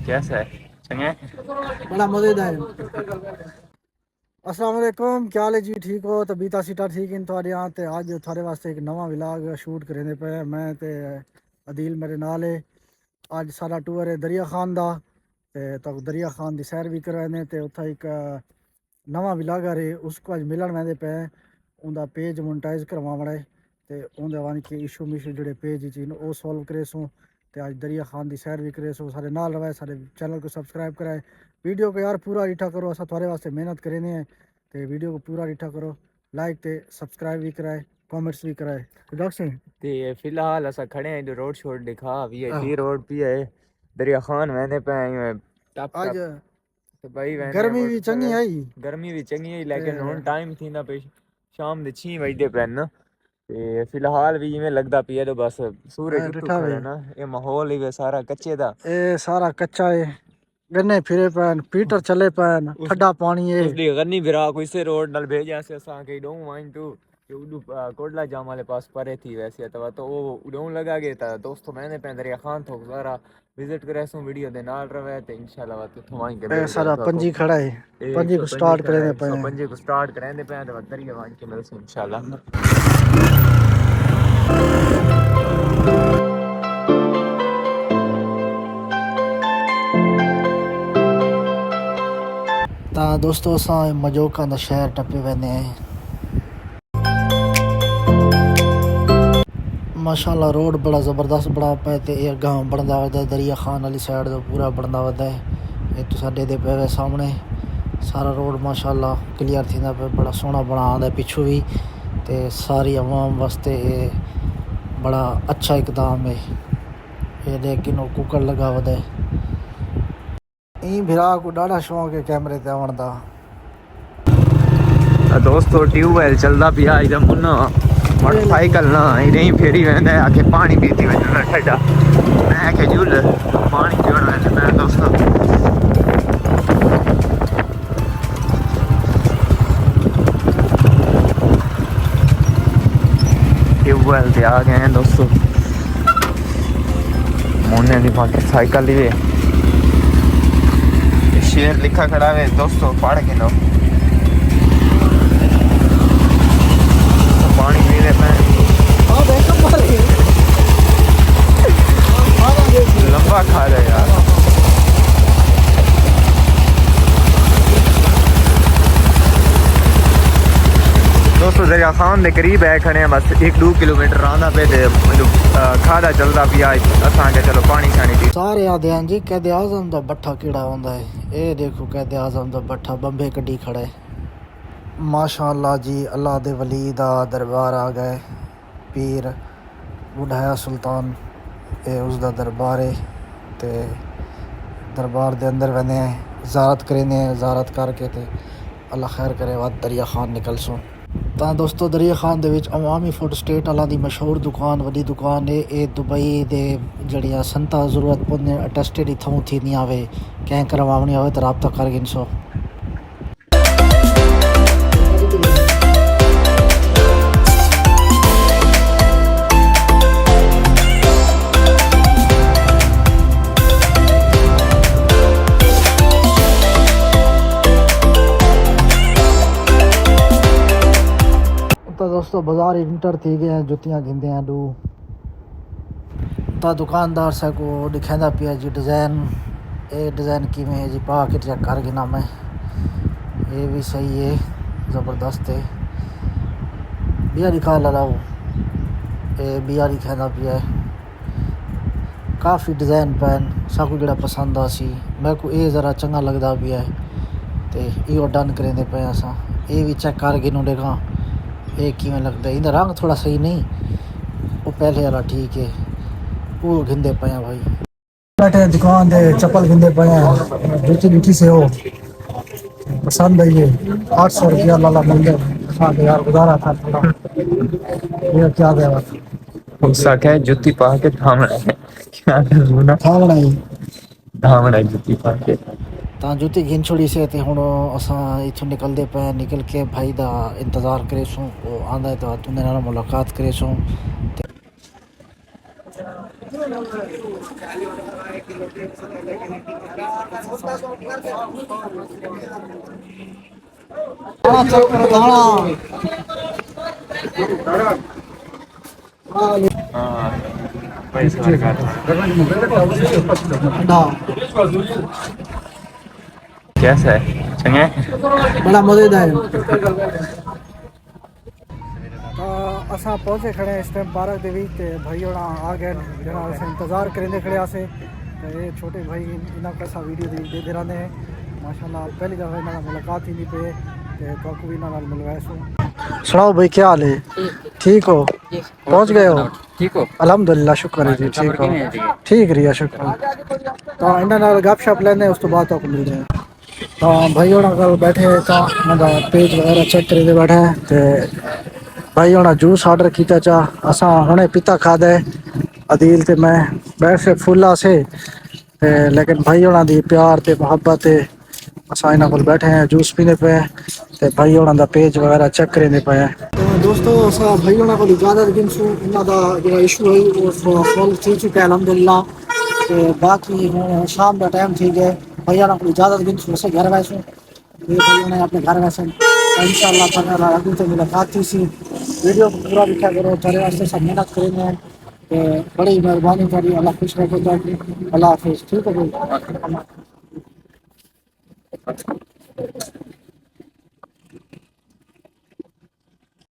कैसा है? चंगे बड़ा मजेदार है। अस्सलाम वालेकुम, क्या हाल है जी? ठीक हो? तबीयत सीटा ठीक इन थोड़े यहाँ ते अज थारे वास्ते एक नवा व्लॉग शूट करेंदे पे। मैं ते अदील मेरे नाल है। अज सारा टूर है दरिया खान दा ते दरिया खान दी सैर भी करवाने ते उत्थे एक नवा व्लॉगर है उसको अज मिलन वेंदे पे। उनका पेज मोनेटाइज करवावना है ते उनदे वन के इशू मिशू जोड़े पेज च वो सॉल्व करेसूँ ते अज दरिया खान दी सैर भी करेसूँ। सारे नाल रहे, सारे चैनल को सब्सक्राइब कराए। वीडियो को यार पूरा डिठा करो, असा थोड़े वास्ते मेहनत करेने हैं ते वीडियो को पूरा डिठा करो, लाइक ते सब्सक्राइब भी कराए, कमेंट्स भी कराए। तो डॉक्टर सिंह ते फिलहाल असा खड़े हैं जो रोड शोड दिखा वीआईपी रोड पे है दरिया खान वहदे पे टप आज टप तो भाई वहदे गर्मी भी चंगी आई गर्मी भी चंगी है ते लेकिन हुन टाइम थी ना पे शाम दे 6 बजदे पे न ते फिलहाल भी इवें लगदा पिया तो बस सूरज उठू डिठा वे खड़ा ना ये माहौल ही सारा कच्चे दा ए सारा कच्चा है। गन्ने फिरे पैन, पीटर चले पैन, उस ठंडा पानी है। उसदी गन्नी बिरा कोई से रोड नाल भेजा से असा के डों वाइन तू कि उडू कोडला जाम वाले पास परे थी वैसे तो वो उडों लगा गए था दोस्तों मैंने पे दरिया खान थोक सारा विजिट करे सो वीडियो दे नाल रहे ते इंशाल्लाह बात तो वहीं के ए मिल सारा जाए पंजी खड़ा है, पंजी को स्टार्ट करेंगे पे 105 को स्टार्ट करेंदे पे तो दरिया वहीं के मिल सो इंशाल्लाह। ता दोस्तों असां मजोका दा शहर टप्पे वेंदे हैं। माशाल्लाह रोड बड़ा ज़बरदस्त बड़ा पे ते ये अग्गां बनदा वदा दरिया खान वाली साइड तो पूरा बनदा वदा है। ये तो साडे दे पे सामने सारा रोड माशाल्लाह क्लियर थींदा पे, बड़ा सोहना बना आंदा पिछू भी ते सारी आवाम वास्ते ये बड़ा अच्छा इकदाम है। ये लेकिन वो कुकर लगा वदा है। ई भिरा को डाढ़ा शौक है कैमरे ते आवन दा। दोस्तों ट्यूबवेल चलदा पिया एकदम मुन्ना मोटरसाइकिल ना इधे फेरी वेंदा आके पानी पीती वजना ठड्डा मैं के झूल पानी पीण वेंदा मैं दोस्तों ट्यूबवेल पे आ गए हैं दोस्तों। मोने दी मोटरसाइकिल ही शेर लिखा खड़ा है दोस्तों पढ़ के लो पानी पी ले लंबा खा ले यार। दोस्तों दरिया खान के करीब है खड़े बस 1-2 किलोमीटर आना पे खादा चलता पिया असा के चलो पानी शानी पी सारे आदे हैं जी। कैद आजम का बट्ठा केड़ा होंदा है ये देखो, कैद आजम का बट्ठा बंबे कड्डी खड़ा है। माशाअल्लाह जी, अल्लाह दे वली दा दरबार आ गए। पीर बुढ़ाया सुल्तान ये उसका दरबार है ते दरबार दे अंदर वेंदे हैं, ज़ारत करेंदे हैं। ज़ारत करके ते अल्लाह खैर करे बाद दरिया खान निकल सो। ਤਾਂ ਦੋਸਤੋ ਦਰਿਆ ਖਾਨ ਦੇ ਵਿੱਚ ਅਵਾਮੀ ਫੂਡ ਸਟੇਟ ਵਾਲਾ ਦੀ ਮਸ਼ਹੂਰ ਦੁਕਾਨ ਵੱਡੀ ਦੁਕਾਨ ਹੈ। ਇਹ ਦੁਬਈ ਦੇ ਜਿਹੜੀਆਂ ਸੰਤਾ ਜ਼ਰੂਰਤ ਪਉਂਦੇ ਅਟੈਸਟਡ ਇਥੋਂ ਥੀਂਦੀਆਂ ਆਵੇ ਕੈਂ ਕਰਵਾਉਣੀ ਹੋਵੇ ਤਾਂ ਰਾਬਤਾ ਕਰ ਗਿਨਸੋ। तो दोस्तों बाजार इंटर थी गए हैं, जुतियाँ गिनते हैं डू तो दुकानदार से को दिखाता पिया जी डिज़ाइन ये डिज़ाइन किमें है जी पा के चेक कर गिना मैं ये भी सही है ज़बरदस्त है। बिया दिखा लाओ ये बिया दिखाता पिया है काफ़ी डिज़ाइन पैन सबको जरा पसंद आ सी मैं को ये ज़रा चंगा लगता पिया है तो यो डन करेंदे पे असा ये भी चेक कर गिनू देखा ये किमें लगता है। इनका रंग थोड़ा सही नहीं वो पहले वाला ठीक है वो गिनते पे हैं भाई। बैठे दुकान दे चप्पल गिनते पे हैं जूती जूती से हो पसंद है ये 800 रुपया लाला मिल गया। हाँ यार गुजारा था थोड़ा ये क्या देवा उसका क्या जुत्ती पा के थामना है क्या थामना थावड़ा ही थामना जुत्ती पा के ਤਾਂ ਜੁੱਤੀ ਗਿਣ ਛੋੜੀ ਸੀ ਤੇ ਹੁਣ ਅਸਾਂ ਇੱਥੋਂ ਨਿਕਲਦੇ ਪਏ ਨਿਕਲ ਕੇ ਭਾਈ ਦਾ ਇੰਤਜ਼ਾਰ ਕਰੇ ਸੋ ਉਹ ਆਂਦਾ ਤਾਂ ਤੁੰਦੇ ਨਾਲ ਮੁਲਾਕਾਤ ਕਰੇ ਸੋ हाँ भाई सरकार कैसा है चंगे बड़ा मज़ेदार असां पहुंचे खड़े इस टाइम पार्क दे विच ते भाई होना आ गए जरा असें इंतज़ार करेंदे खड़े आसे ते ये छोटे भाई इन्हां को असां वीडियो दे रहंदे हैं माशाल्लाह पहली दफ़ा इन्हां नाल मुलाकात थी पे ते काकू भी इन्हां नाल मिलवाएसो सुनाओ भाई क्या हाल है ठीक हो पहुंच गए हो ठीक हो अल्हम्दुलिल्लाह शुक्र है जी ठीक हो ठीक रिया शुक्र तो इन्हां नाल गपशप लेने उस तो बाद तक मिल जाए तो भाई होना कल बैठे तो उन्होंने पेज वगैरह चेक करे बैठे ते भाई होना जूस ऑर्डर किया चा असा हुने पिता खादा है अदील ते मैं बैठ से फुल्ला से ते लेकिन भाई होना दी प्यार ते मोहब्बत है असा इन्हां कोल बैठे हैं जूस पीने पे ते भाई होना दा पेज वगैरह चेक करेंदे पे तो दोस्तों असा भाई होना को इजाजत गिनसू इन्हां दा जो इशू है वो सॉल्व थी चुका है अल्हम्दुलिल्लाह ते बाकी हुण शाम दा टाइम थी गए भाई होना को इजाजत गिनसू असे घर वैसू ये भाई ने अपने घर वैसे इंशाल्लाह ताला अगली तो मुलाकात थी सी वीडियो को पूरा देखा करो तेरे वास्ते सब मेहनत करेंगे तो बड़ी मेहरबानी करी अल्लाह खुश रखो अल्लाह हाफिज़ ठीक है भाई